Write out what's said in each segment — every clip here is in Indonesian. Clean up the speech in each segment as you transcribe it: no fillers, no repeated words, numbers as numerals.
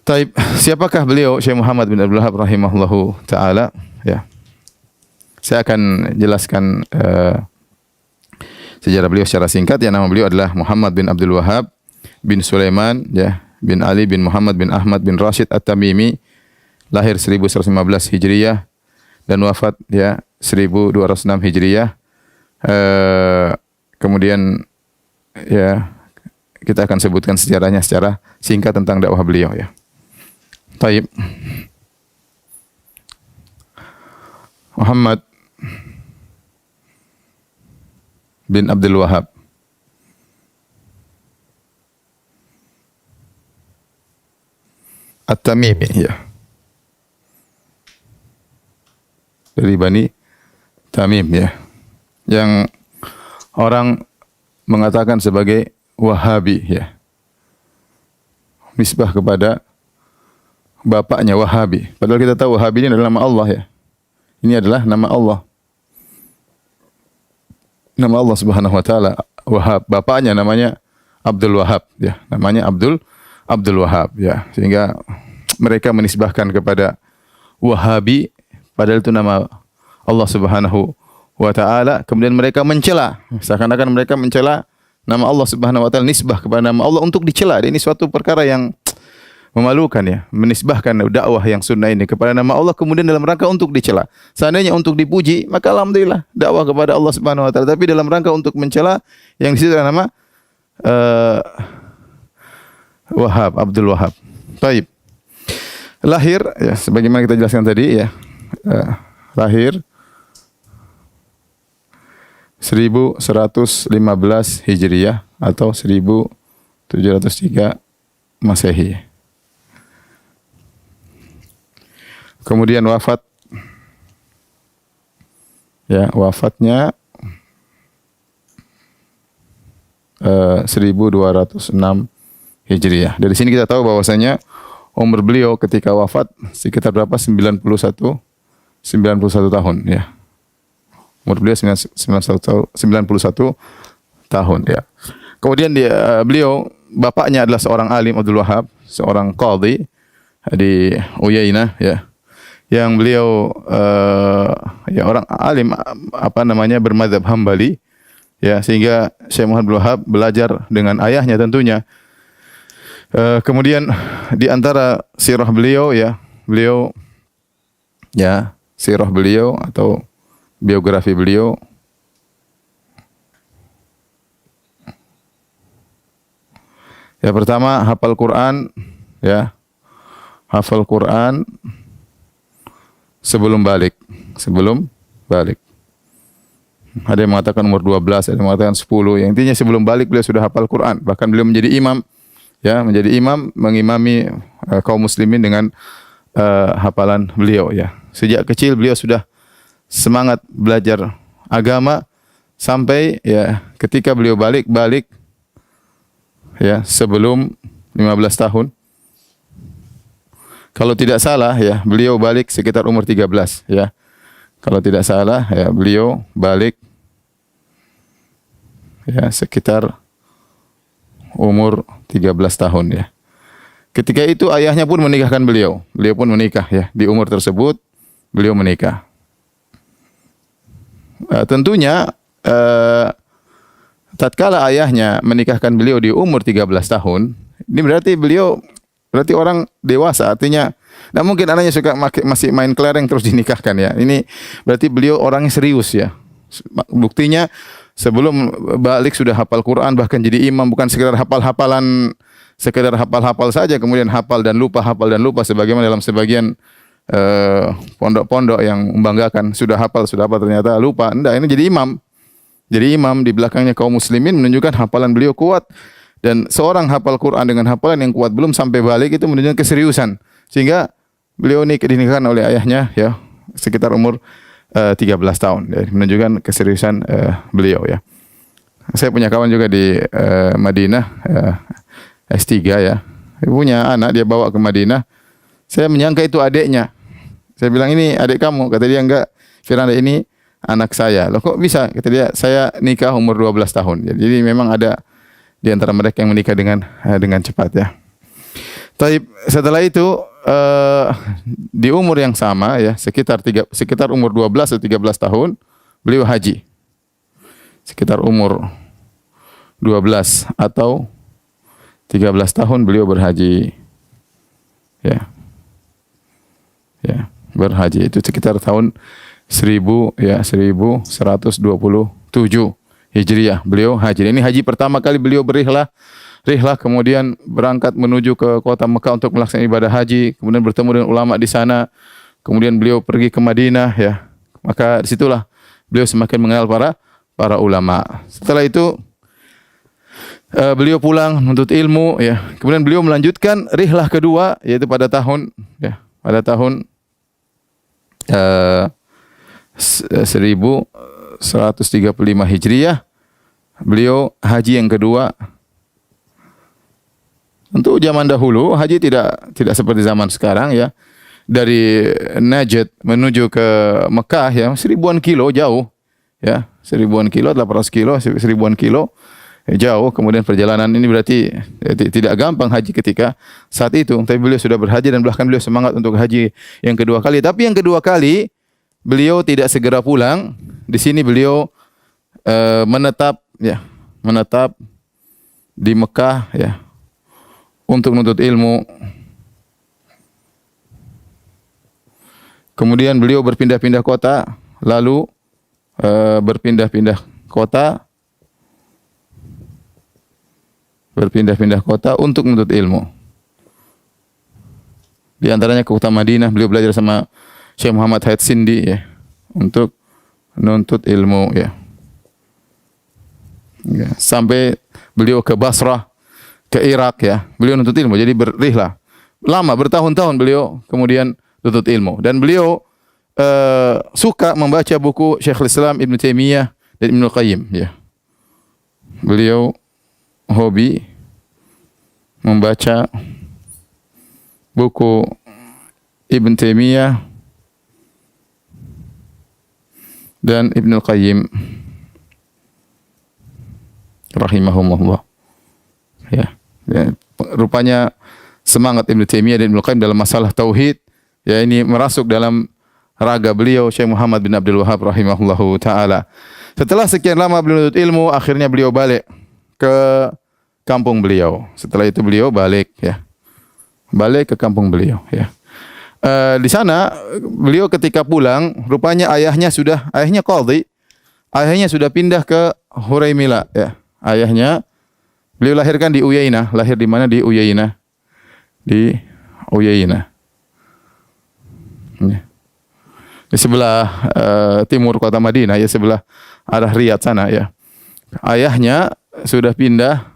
Taib, siapakah beliau Syekh Muhammad bin Abdul Wahhab rahimahullahu taala? Ya. Saya akan jelaskan sejarah beliau secara singkat. Ya, nama beliau adalah Muhammad bin Abdul Wahhab bin Sulaiman ya, bin Ali bin Muhammad bin Ahmad bin Rashid At-Tamimi, lahir 1115 Hijriyah dan wafat ya 1206 Hijriyah. Kemudian ya kita akan sebutkan sejarahnya secara singkat tentang dakwah beliau ya. Taib. Muhammad bin Abdul Wahhab At-Tamimi ya. Dari Bani Tamim ya. Yang orang mengatakan sebagai Wahabi ya. Nisbah kepada bapaknya Wahabi. Padahal kita tahu Wahabi ini adalah nama Allah ya. Ini adalah nama Allah. Nama Allah Subhanahu wa taala Wahhab. Bapaknya namanya Abdul Wahhab ya. Namanya Abdul Wahhab ya. Sehingga mereka menisbahkan kepada Wahabi padahal itu nama Allah Subhanahu wa taala. Kemudian mereka mencela. Seakan-akan mereka mencela nama Allah Subhanahu wa taala, nisbah kepada nama Allah untuk dicela. Ini suatu perkara yang memalukan ya, menisbahkan dakwah yang sunnah ini kepada nama Allah kemudian dalam rangka untuk dicela. Seandainya untuk dipuji, maka alhamdulillah dakwah kepada Allah Subhanahu wa taala. Tapi dalam rangka untuk mencela yang di situ adalah nama Wahhab, Abdul Wahhab. Baik. Lahir ya sebagaimana kita jelaskan tadi ya. Lahir 1115 Hijriyah atau 1703 Masehi. Kemudian wafat ya, wafatnya 1206 Hijriyah. Dari sini kita tahu bahwasanya umur beliau ketika wafat sekitar berapa? 91 tahun ya. Umur beliau 91 tahun ya. Kemudian beliau bapaknya adalah seorang alim Abdul Wahhab, seorang qadhi di Uyainah ya. Yang beliau ya orang alim bermadzhab Hambali ya, sehingga Syekh Muhammad bin Abdul Wahhab belajar dengan ayahnya tentunya. Kemudian di antara sirah beliau ya, sirah beliau atau biografi beliau ya, pertama hafal Quran ya, hafal Quran sebelum balik. Ada yang mengatakan umur 12, ada yang mengatakan 10. Yang intinya sebelum balik beliau sudah hafal Quran. Bahkan beliau menjadi imam ya, mengimami kaum muslimin dengan hafalan beliau ya. Sejak kecil beliau sudah semangat belajar agama sampai ya ketika beliau balik ya sebelum 15 tahun. Kalau tidak salah ya, beliau balik sekitar umur 13 ya. Kalau tidak salah ya, beliau balik ya sekitar umur 13 tahun ya. Ketika itu ayahnya pun menikahkan beliau. Beliau pun menikah ya. Di umur tersebut beliau menikah. Tentunya tatkala ayahnya menikahkan beliau di umur 13 tahun, ini berarti orang dewasa, artinya tidak mungkin anaknya masih main kelereng terus dinikahkan ya. Ini berarti beliau orangnya serius ya. Buktinya sebelum balik sudah hafal Quran, bahkan jadi imam, bukan sekedar hafal-hafal saja kemudian hafal dan lupa sebagaimana dalam sebagian pondok-pondok yang membanggakan sudah hafal ternyata lupa. Enggak, ini jadi imam di belakangnya kaum muslimin, menunjukkan hafalan beliau kuat. Dan seorang hafal Quran dengan hafalan yang kuat belum sampai balik itu menunjukkan keseriusan. Sehingga beliau dinikahkan oleh ayahnya ya sekitar umur 13 tahun ya, menunjukkan keseriusan beliau ya. Saya punya kawan juga di Madinah S3 ya. Dia punya anak, dia bawa ke Madinah. Saya menyangka itu adiknya. Saya bilang, ini adik kamu. Kata dia, enggak, Firanda, ini anak saya. Loh kok bisa? Kata dia, saya nikah umur 12 tahun. Jadi memang ada di antara mereka yang menikah dengan cepat ya. Taib, setelah itu di umur yang sama ya, sekitar umur 12 atau 13 tahun beliau haji. Sekitar umur 12 atau 13 tahun beliau berhaji. Ya. Ya, berhaji itu sekitar tahun 1127 Hijriah beliau haji. Ini haji pertama kali beliau berihlah kemudian berangkat menuju ke kota Mekah untuk melaksanakan ibadah haji, kemudian bertemu dengan ulama di sana, kemudian beliau pergi ke Madinah ya. Maka disitulah beliau semakin mengenal para ulama. Setelah itu beliau pulang menuntut ilmu ya. Kemudian beliau melanjutkan rihlah kedua yaitu pada tahun 1135 Hijriah beliau haji yang kedua. Untuk zaman dahulu haji tidak seperti zaman sekarang ya. Dari Najd menuju ke Mekah ya 1000-an kilo jauh ya, 1000-an kilo, 800 kilo, 1000-an kilo jauh. Kemudian perjalanan ini berarti tidak gampang haji ketika saat itu. Tapi beliau sudah berhaji dan bahkan beliau semangat untuk haji yang kedua kali. Tapi yang kedua kali beliau tidak segera pulang. Di sini beliau menetap di Mekah ya untuk menuntut ilmu. Kemudian beliau berpindah-pindah kota, lalu berpindah-pindah kota untuk menuntut ilmu. Di antaranya ke kota Madinah, beliau belajar sama Syekh Muhammad Haid Sindi ya, untuk menuntut ilmu ya. Ya, sampai beliau ke Basrah, ke Irak ya. Beliau menuntut ilmu, jadi berrihlah. Lama, bertahun-tahun beliau kemudian menuntut ilmu. Dan beliau suka membaca buku Syekhul Islam Ibn Taimiyah dan Ibnu Qayyim ya. Beliau hobi membaca buku Ibn Taimiyah dan Ibnu Qayyim rahimahumullah. Ya. Rupanya semangat Ibnu Taimiyah dan Ibnu Qayyim dalam masalah tauhid ya ini merasuk dalam raga beliau Syekh Muhammad bin Abdul Wahhab rahimahullahu taala. Setelah sekian lama beliau menuntut ilmu, akhirnya beliau balik ke kampung beliau. Setelah itu beliau balik ke kampung beliau ya. Di sana beliau ketika pulang, rupanya ayahnya qadhi. Ayahnya sudah pindah ke Huraimila ya. Ayahnya beliau lahirkan di Uyainah. Lahir di mana? Di Uyainah. Ya. Di sebelah timur kota Madinah ya, sebelah arah Riyadh sana ya. Ayahnya sudah pindah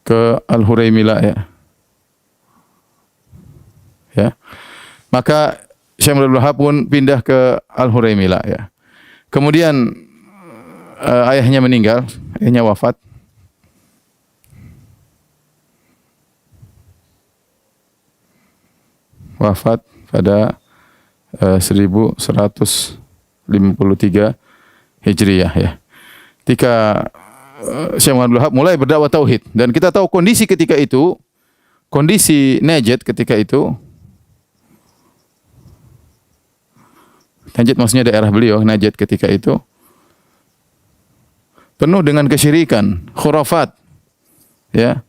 ke Al-Huraimila ya. Ya. Maka Syekh Abdul Wahhab pun pindah ke Al-Huraimila ya. Kemudian ayahnya meninggal, ayahnya wafat. Wafat pada 1153 Hijriah ya. Ketika Syekh Abdul Wahhab mulai berdakwah tauhid dan kita tahu kondisi ketika itu, kondisi Najd ketika itu, Najd maksudnya daerah beliau, Najd ketika itu penuh dengan kesyirikan, khurafat. Ya.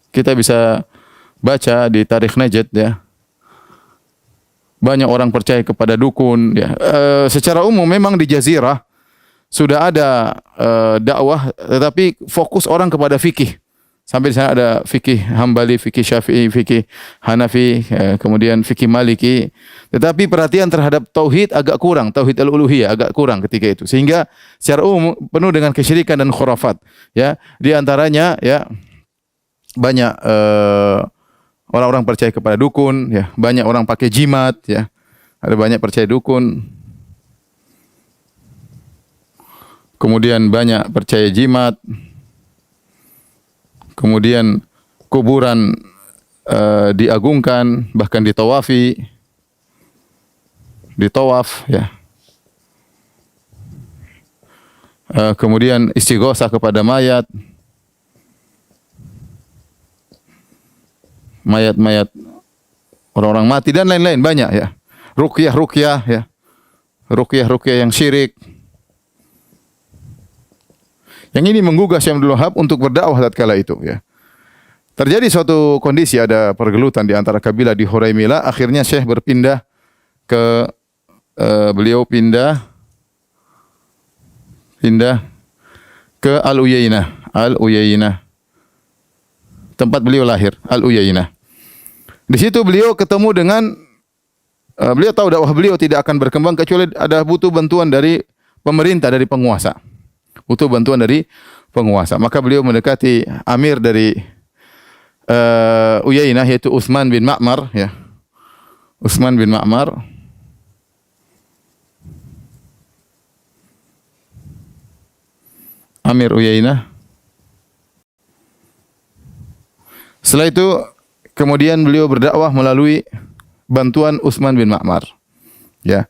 Kita bisa baca di tarikh Najd ya. Banyak orang percaya kepada dukun ya. Secara umum memang di jazirah sudah ada dakwah, tetapi fokus orang kepada fikih. Sampai di sana ada fikih Hambali, fikih Syafi'i, fikih Hanafi, kemudian fikih Maliki. Tetapi perhatian terhadap tauhid agak kurang, tauhid al-uluhiyah agak kurang ketika itu. Sehingga secara umum penuh dengan kesyirikan dan khurafat. Ya, di antaranya ya banyak orang-orang percaya kepada dukun, ya, banyak orang pakai jimat, ya. Ada banyak percaya dukun. Kemudian banyak percaya jimat. Kemudian kuburan diagungkan, bahkan ditawafi, ditawaf ya. Kemudian istighosah kepada mayat. mayat-mayat orang-orang mati dan lain-lain banyak ya. Ruqyah ya. Ruqyah yang syirik. Yang ini menggugah Syekh Abdul Wahab untuk berdakwah tatkala itu ya. Terjadi suatu kondisi, ada pergelutan di antara kabilah di Huraymila, akhirnya Syekh berpindah ke beliau pindah ke Al-Uyainah. Tempat beliau lahir, Al-Uyainah. Di situ beliau ketemu dengan beliau tahu dakwah beliau tidak akan berkembang kecuali ada butuh bantuan dari pemerintah, dari penguasa. Butuh bantuan dari penguasa. Maka beliau mendekati amir dari Uyainah, yaitu Utsman bin Ma'mar ya. Utsman bin Ma'mar. Amir Uyainah. Setelah itu kemudian beliau berdakwah melalui bantuan Utsman bin Ma'mar. Ya.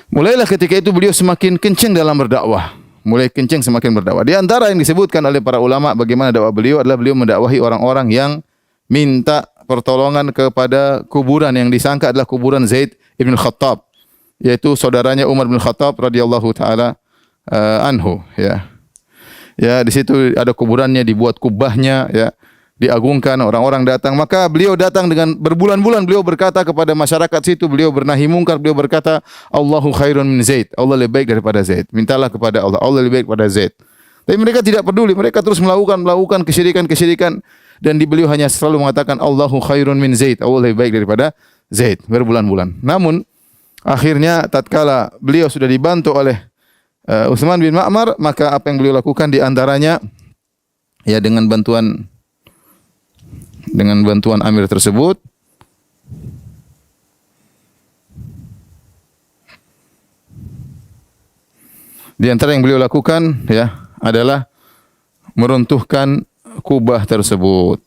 Mulailah ketika itu beliau semakin kencang dalam berdakwah. Semakin berdakwah. Di antara yang disebutkan oleh para ulama bagaimana dakwah beliau adalah beliau mendakwahi orang-orang yang minta pertolongan kepada kuburan yang disangka adalah kuburan Zaid bin Khattab, yaitu saudaranya Umar bin Khattab radhiyallahu taala anhu ya. Ya, di situ ada kuburannya, dibuat kubahnya ya, diagungkan, orang-orang datang. Maka beliau datang dengan berbulan-bulan beliau berkata kepada masyarakat situ, beliau bernahi mungkar, beliau berkata, Allahu khairun min Zaid. Allah lebih baik daripada Zaid. Mintalah kepada Allah, Allah lebih baik daripada Zaid. Tapi mereka tidak peduli, mereka terus melakukan kesyirikan dan beliau hanya selalu mengatakan Allahu khairun min Zaid. Allah lebih baik daripada Zaid berbulan-bulan. Namun akhirnya tatkala beliau sudah dibantu oleh Utsman bin Ma'mar, maka apa yang beliau lakukan di antaranya ya dengan bantuan amir tersebut di antara yang beliau lakukan ya adalah meruntuhkan kubah tersebut.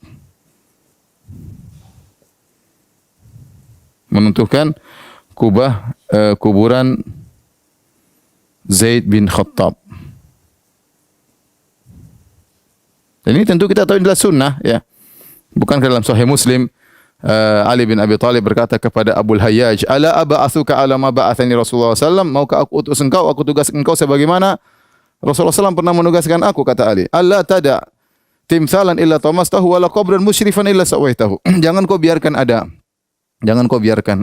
Meruntuhkan kuburan Zaid bin Khattab. Dan ini tentu kita tahu adalah sunnah ya. Bukankah dalam Sahih Muslim Ali bin Abi Thalib berkata kepada Abu Hayyaj, "Ala aba'atsuka ala ma ba'athani Rasulullah sallallahu maukah aku utus engkau, aku tugas engkau sebagaimana Rasulullah sallallahu pernah menugaskan aku," kata Ali. "Allah tada timsalan illa tamastahu wala qabran musyrifan illa sawaitahu." Jangan kau biarkan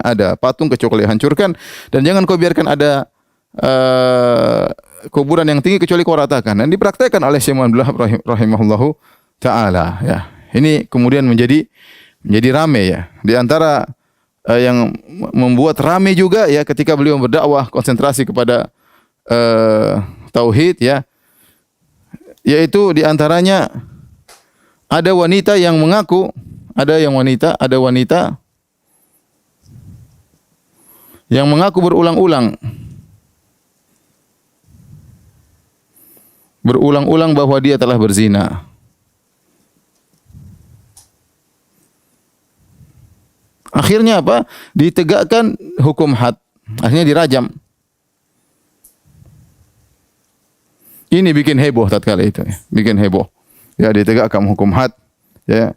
ada patung kecuali hancurkan, dan jangan kau biarkan ada kuburan yang tinggi kecuali kau ratakan. Dan dipraktekkan oleh Syekh Muhammad rahimahullahu taala ya. Ini kemudian menjadi rame ya. Di antara yang membuat rame juga ya ketika beliau berdakwah konsentrasi kepada tauhid ya, yaitu di antaranya ada wanita yang mengaku, ada wanita yang mengaku berulang-ulang bahwa dia telah berzina. Akhirnya apa? Ditegakkan hukum had. Akhirnya dirajam. Ini bikin heboh tatkala itu ya. Bikin heboh. Ya, ditegakkan hukum had ya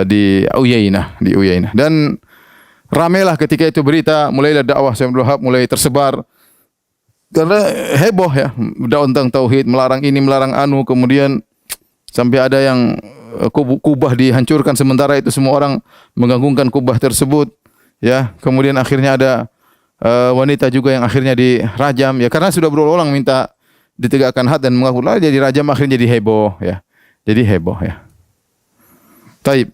di Uyainah. Dan ramailah ketika itu berita, mulailah dakwah Syekh Abdul Wahab mulai tersebar. Karena heboh ya, dakwah tentang tauhid, melarang ini, melarang anu, kemudian sampai ada yang kubah dihancurkan, sementara itu semua orang menggantungkan kubah tersebut ya. Kemudian akhirnya ada wanita juga yang akhirnya dirajam ya, karena sudah berulang-ulang minta ditegakkan had dan mengaku jadi rajam, akhirnya jadi heboh ya. Taib.